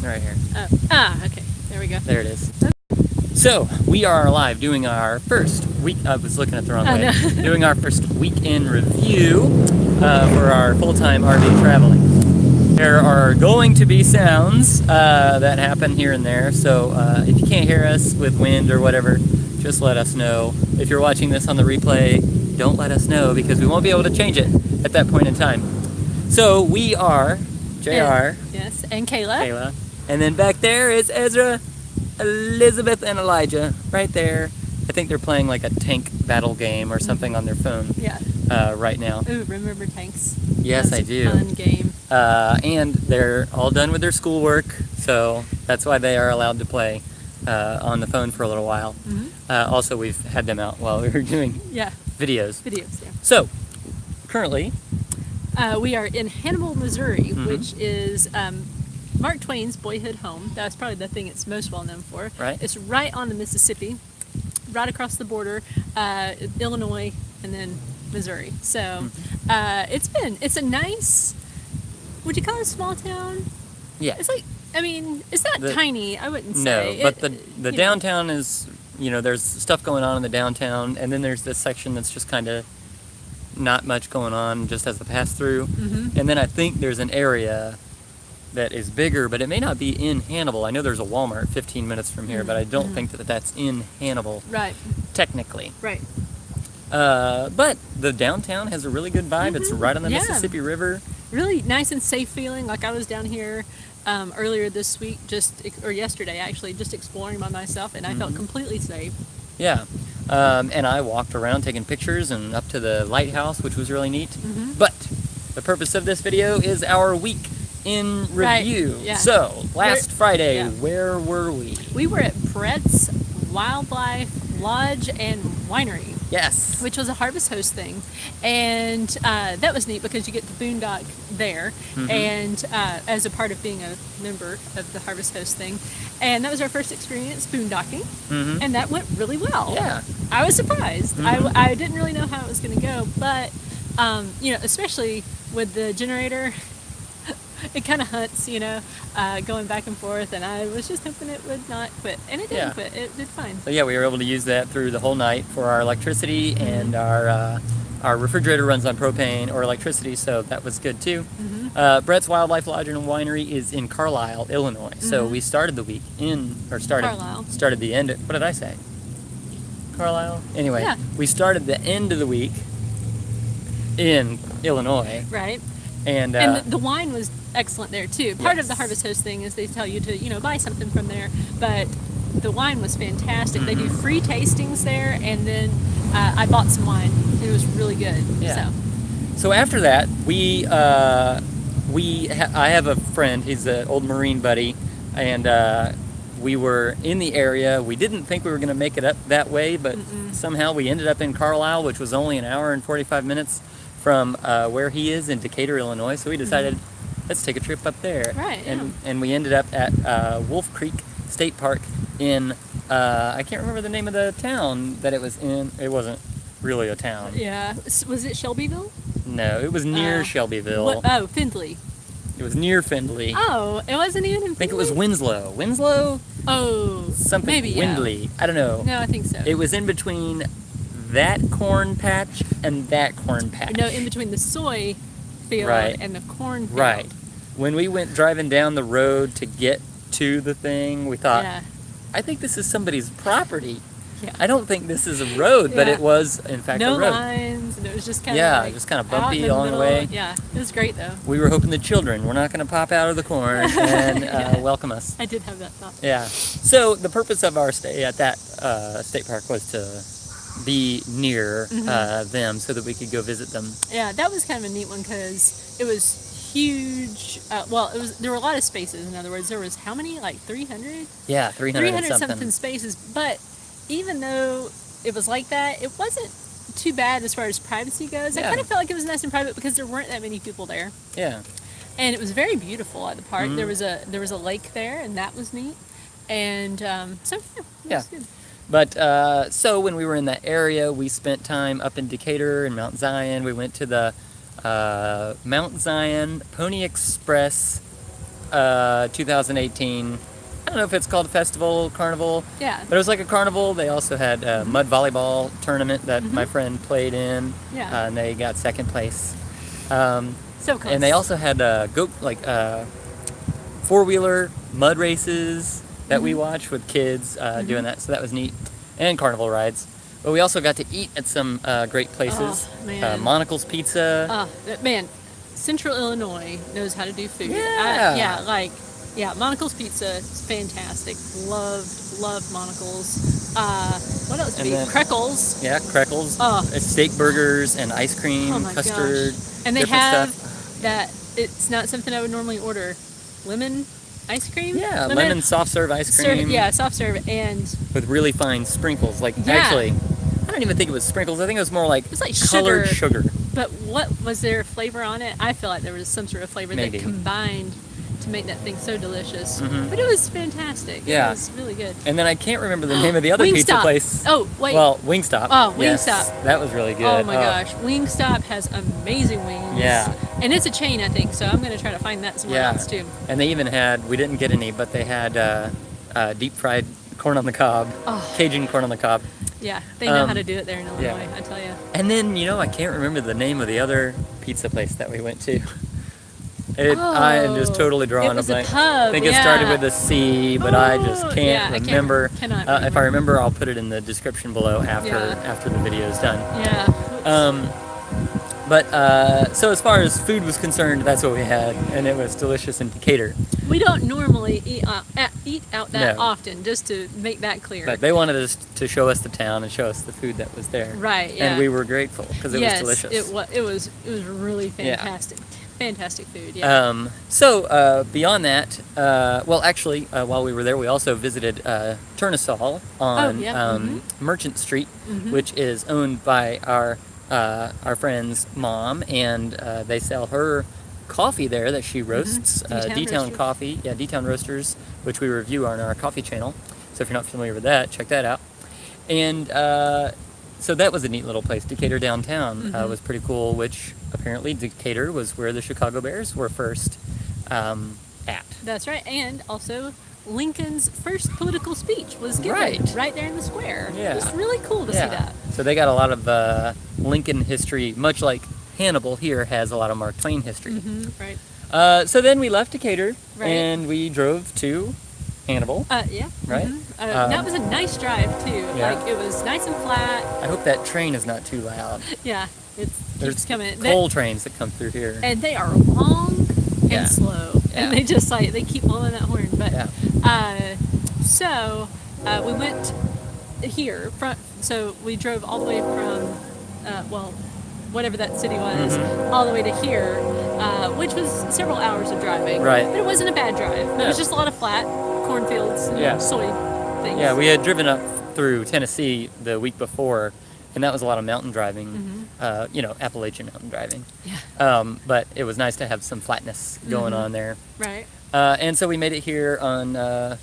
Right here. Okay. There we go. There it is. So, we are live doing our first week, I was looking at the wrong way, No. doing our first weekend review for our full-time RV traveling. There are going to be sounds that happen here and there, so if you can't hear us with wind or whatever, just let us know. If you're watching this on the replay, don't let us know because we won't be able to change it at that point in time. So, we are JR. Yes, and Kayla. Kayla. And then back there is Ezra, Elizabeth, and Elijah right there. I think they're playing like a tank battle game or something on their phone right now. Ooh, remember tanks? Yes, That's I do. A fun game. And they're all done with their schoolwork, so that's why they are allowed to play on the phone for a little while. Also, we've had them out while we were doing videos. Videos, yeah. So, currently, we are in Hannibal, Missouri, which is Mark Twain's boyhood home. That's probably the thing it's most well known for. Right. It's right on the Mississippi, right across the border, Illinois, and then Missouri. So it's a nice, would you call it a small town? Yeah. It's like, I mean, it's not tiny, I wouldn't No, say. but the downtown is, there's stuff going on in the downtown, and then there's this section that's just kind of not much going on, just as a pass through. And then I think there's an area that is bigger, but it may not be in Hannibal. I know there's a Walmart 15 minutes from here, but I don't think that that's in Hannibal. Right. Technically. Right. But the downtown has a really good vibe. It's right on the Mississippi River. Really nice and safe feeling. Like I was down here earlier this week, or yesterday actually, just exploring by myself, and I felt completely safe. Yeah. And I walked around taking pictures and up to the lighthouse, which was really neat. But the purpose of this video is our week in review. Right. Yeah. So, last Friday, where were we? We were at Brett's Wildlife Lodge and Winery. Yes. Which was a Harvest Host thing. And that was neat because you get the boondock there and as a part of being a member of the Harvest Host thing. And that was our first experience boondocking. And that went really well. Yeah. I was surprised. I didn't really know how it was going to go, but especially with the generator, it kind of hunts, going back and forth, and I was just hoping it would not quit, and it didn't quit. It did fine. So yeah, we were able to use that through the whole night for our electricity, and our refrigerator runs on propane or electricity, so that was good too. Brett's Wildlife Lodge and Winery is in Carlisle, Illinois. So we started the week started the end. What did I say? Carlisle. Anyway, we started the end of the week in Illinois. Right. And the wine was excellent there too. Part of the Harvest Host thing is they tell you to buy something from there, but the wine was fantastic. They do free tastings there, and then I bought some wine. It was really good. Yeah. So after that, I have a friend. He's an old Marine buddy, and we were in the area. We didn't think we were going to make it up that way, but somehow we ended up in Carlisle, which was only an hour and 45 minutes from where he is in Decatur, Illinois. So we decided, let's take a trip up there. Right. And we ended up at Wolf Creek State Park in, I can't remember the name of the town that it was in. It wasn't really a town. Yeah. Was it Shelbyville? No, it was near Shelbyville. Findlay. It was near Findlay. Oh, it wasn't even in Findlay? I think it was Winslow. Winslow? Oh. Something. Maybe, Windley. I don't know. No, I think so. It was in between that corn patch and that corn patch. No, in between the soy field and the corn field. Right. When we went driving down the road to get to the thing, we thought, I think this is somebody's property. Yeah. I don't think this is a road, but it was, in fact, a road. No lines, and it was just kind of just kind of bumpy along the way. Yeah, it was great, though. We were hoping the children were not going to pop out of the corn and welcome us. I did have that thought. Yeah. So the purpose of our stay at that state park was to be near them so that we could go visit them. Yeah, that was kind of a neat one because it was huge. There were a lot of spaces. In other words, there was how many? Like 300? Yeah, 300 something spaces. But even though it was like that, it wasn't too bad as far as privacy goes. I kind of felt like it was nice and private because there weren't that many people there. Yeah. And it was very beautiful at the park. There was a lake there, and that was neat. And so it was good. But so when we were in that area, we spent time up in Decatur and Mount Zion. We went to the Mount Zion Pony Express 2018. I don't know if it's called festival, carnival, Yeah. but it was like a carnival. They also had a mud volleyball tournament that my friend played in, Yeah. and they got second place. So close. And they also had four-wheeler mud races that we watched with kids doing that, so that was neat. And carnival rides. But we also got to eat at some great places. Oh, man. Monocle's Pizza. Man, Central Illinois knows how to do food. Yeah. Monocle's Pizza is fantastic. Loved Monocle's. What else? And then- Kreckles. Yeah, Kreckles. Oh. Steak burgers and ice cream, Oh my custard. gosh. And they different have stuff. that. It's not something I would normally order. Lemon ice cream. Yeah, lemon soft serve ice cream. Soft serve and with really fine sprinkles. Like Yeah. actually, I don't even think it was sprinkles. I think it was more like was like colored sugar. But what was there flavor on it? I feel like there was some sort of flavor Maybe. that combined to make that thing so delicious. Mhm. But it was fantastic. Yeah. It was really good. And then I can't remember the name of the other pizza Wingstop. place. Oh, wait. Well, Wingstop. Oh, Yes, Wingstop. that was really good. Oh my gosh, Wingstop has amazing wings. Yeah. And it's a chain, I think, so I'm going to try to find that somewhere Yeah. else too. And they even had, we didn't get any, but they had deep fried corn on the cob, Oh. Cajun corn on the cob. Yeah, they know Um, how to do it there in Illinois, yeah. I tell you. And then, I can't remember the name of the other pizza place that we went to. I am just totally drawing It was a a blank. pub, I think it started yeah. with a C, but I just Oh, can't yeah, I can't- remember. cannot If I remember. remember, I'll put it in the description below after Yeah. the video is done. Yeah. So as far as food was concerned, that's what we had, and it was delicious in Decatur. We don't normally eat out that No. often, just to make that clear. But they wanted us to show us the town and show us the food that was there. Right, yeah. And we were grateful because it yes, was delicious. it was really Yeah. fantastic. Fantastic food, yeah. Beyond that, while we were there, we also visited Turnasol on yeah, Merchant Street, which is owned by our friend's mom, and they sell her coffee there that she roasts, D-Town D-Town Roasters. Coffee, D-Town Roasters, which we review on our coffee channel. So if you're not familiar with that, check that out. And so that was a neat little place. Decatur downtown was pretty cool, which apparently Decatur was where the Chicago Bears were first at. That's right. And also, Lincoln's first political speech was given right there in the square. Yeah. It was really cool to see that. So they got a lot of Lincoln history, much like Hannibal here has a lot of Mark Twain history. Right. So then we left Decatur Right. and we drove to Hannibal. Yeah. Right. That was a nice drive too. Yeah. Like it was nice and flat. I hope that train is not too loud. Yeah. It There's keeps coming. coal trains that come through here. And they are long Yeah. and slow, Yeah. and they just they keep blowing that horn. But Yeah. we went here. So we drove all the way from whatever that city was, all the way to here, which was several hours of driving. Right. But it wasn't a bad drive. It No. was just a lot of flat cornfields, and soy things. Yeah, we had driven up through Tennessee the week before, and that was a lot of mountain driving, Appalachian mountain driving. Yeah. But it was nice to have some flatness going on there. Right. And so we made it here on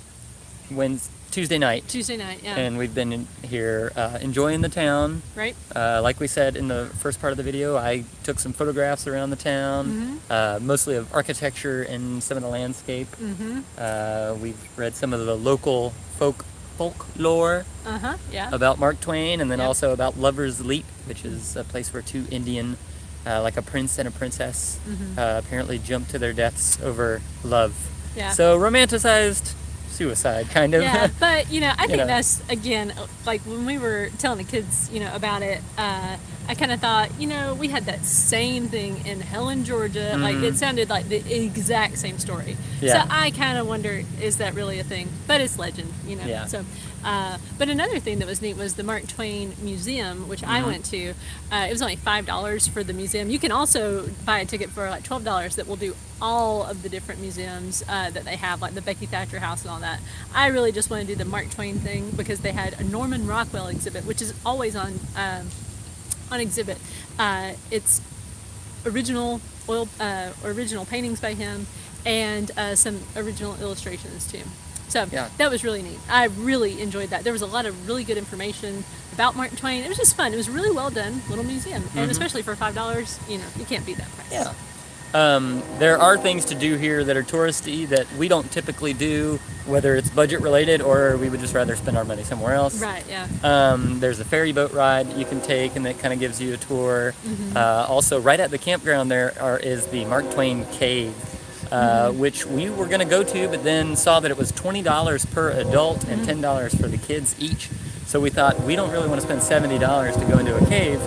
Tuesday night, Tuesday night. Yeah. and we've been here enjoying the town. right. Like we said in the first part of the video, I took some photographs around the town, mostly of architecture and some of the landscape. We've read some of the local folklore Yeah. about Mark Twain, and then Yep. also about Lover's Leap, which is a place where two Indian, like a prince and a princess, apparently jumped to their deaths over love. Yeah. So romanticized suicide, kind of. Yeah, but I think know. that's again like when we were telling the kids, about it. I kind of thought, we had that same thing in Helen, Georgia. Like it sounded like the exact same story. Yeah. So I kind of wonder, is that really a thing? But it's legend, Yeah. So, but another thing that was neat was the Mark Twain Museum, which I went to. It was only $5 for the museum. You can also buy a ticket for like $12 that will do all of the different museums that they have, like the Becky Thatcher House and all that. I really just want to do the Mark Twain thing because they had a Norman Rockwell exhibit, which is always on exhibit. It's original original paintings by him and some original illustrations too. So Yeah. that was really neat. I really enjoyed that. There was a lot of really good information about Mark Twain. It was just fun. It was a really well done little museum, and especially for $5, you can't beat that price. Yeah. There are things to do here that are touristy that we don't typically do, whether it's budget related or we would just rather spend our money somewhere else. Right. Yeah. There's a ferry boat ride that you can take, and that kind of gives you a tour. Mm-hmm. Also, right at the campground is the Mark Twain Cave, which we were going to go to, but then saw that it was $20 per adult and $10 for the kids each. So we thought, we don't really want to spend $70 to go into a cave.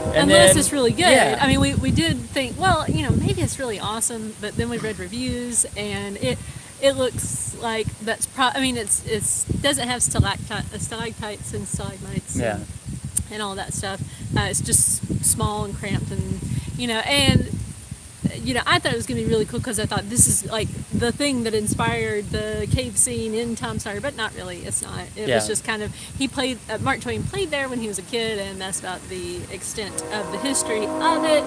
And Unless then, it's really good. Yeah. I mean, we did think, well, maybe it's really awesome, but then we read reviews, and it looks like that's I mean, it's doesn't have stalactites and stalagmites. Yeah. And all that stuff. It's just small and cramped, and and I thought it was going to be really cool because I thought this is like the thing that inspired the cave scene in Tom Sawyer, but not really. It's not. It was just kind of Mark Twain played there when he was a kid, and that's about the extent of the history of it.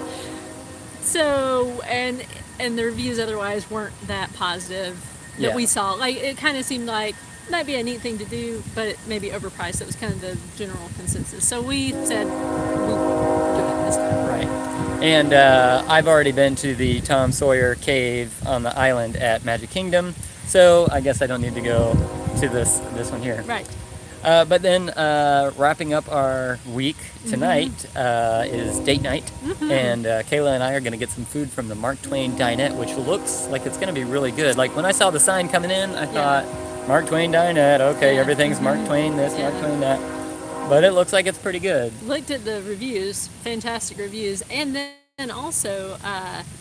So and the reviews otherwise weren't that positive that we saw. Like, it kind of seemed like might be a neat thing to do, but it may be overpriced. That was kind of the general consensus. So we said we'll do it this time. Right. And I've already been to the Tom Sawyer Cave on the island at Magic Kingdom, so I guess I don't need to go to this one here. Right. But then wrapping up our week tonight is date night, and Kayla and I are going to get some food from the Mark Twain Dinette, which looks like it's going to be really good. Like, when I saw the sign coming in, I thought, Mark Twain Dinette, okay, everything's Mark Twain this, Mark Twain that. But it looks like it's pretty good. Looked at the reviews, fantastic reviews, and then also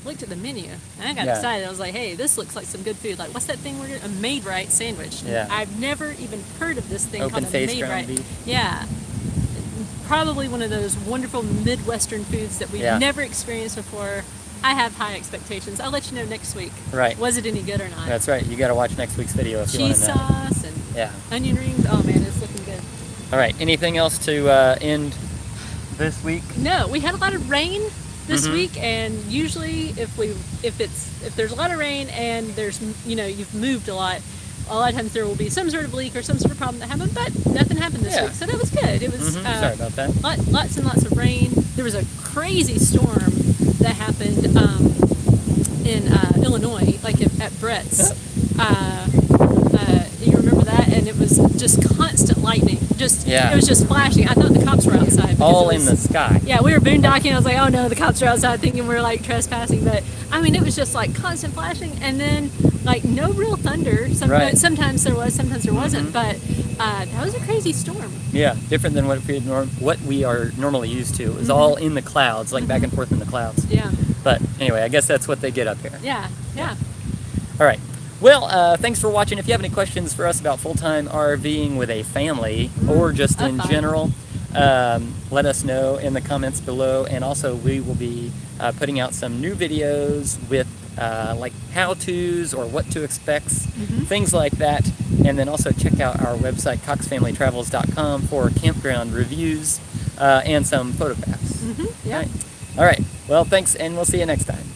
looked at the menu. And I got excited. I was like, hey, this looks like some good food. Like, what's that thing we're doing? A Made Right sandwich. Yeah. I've never even heard of this thing Open called a face Made ground Right. beef. Yeah. Probably one of those wonderful Midwestern foods that we've never experienced before. I have high expectations. I'll let you know next week. Right. Was it any good or not? That's right. You got to watch next week's video if you want Cheese to know. sauce and onion rings. Oh man, it's looking good. All right. Anything else to end this week? No, we had a lot of rain this week, and usually if there's a lot of rain and there's you've moved a lot of times there will be some sort of leak or some sort of problem that happened, but nothing happened this week, so that was good. It was sorry about that. Lots and lots of rain. There was a crazy storm that happened in Illinois, like at Brett's. You remember that? And it was just constant lightning. It was just flashing. I thought the cops were outside. All in the sky. Yeah, we were boondocking. I was like, oh no, the cops are outside, thinking we're like trespassing. But I mean, it was just like constant flashing, and then like no real thunder. Sometimes there was, sometimes there wasn't. But that was a crazy storm. Yeah, different than what we are normally used to. It was all in the clouds, like back and forth in the clouds. Yeah. But anyway, I guess that's what they get up here. Yeah. All right. Well, thanks for watching. If you have any questions for us about full-time RVing with a family or just in general, let us know in the comments below. And also, we will be putting out some new videos with like how-tos or what to expect, things like that. And then also check out our website, coxfamilytravels.com, for campground reviews and some photographs. Yeah. All right. Well, thanks, and we'll see you next time.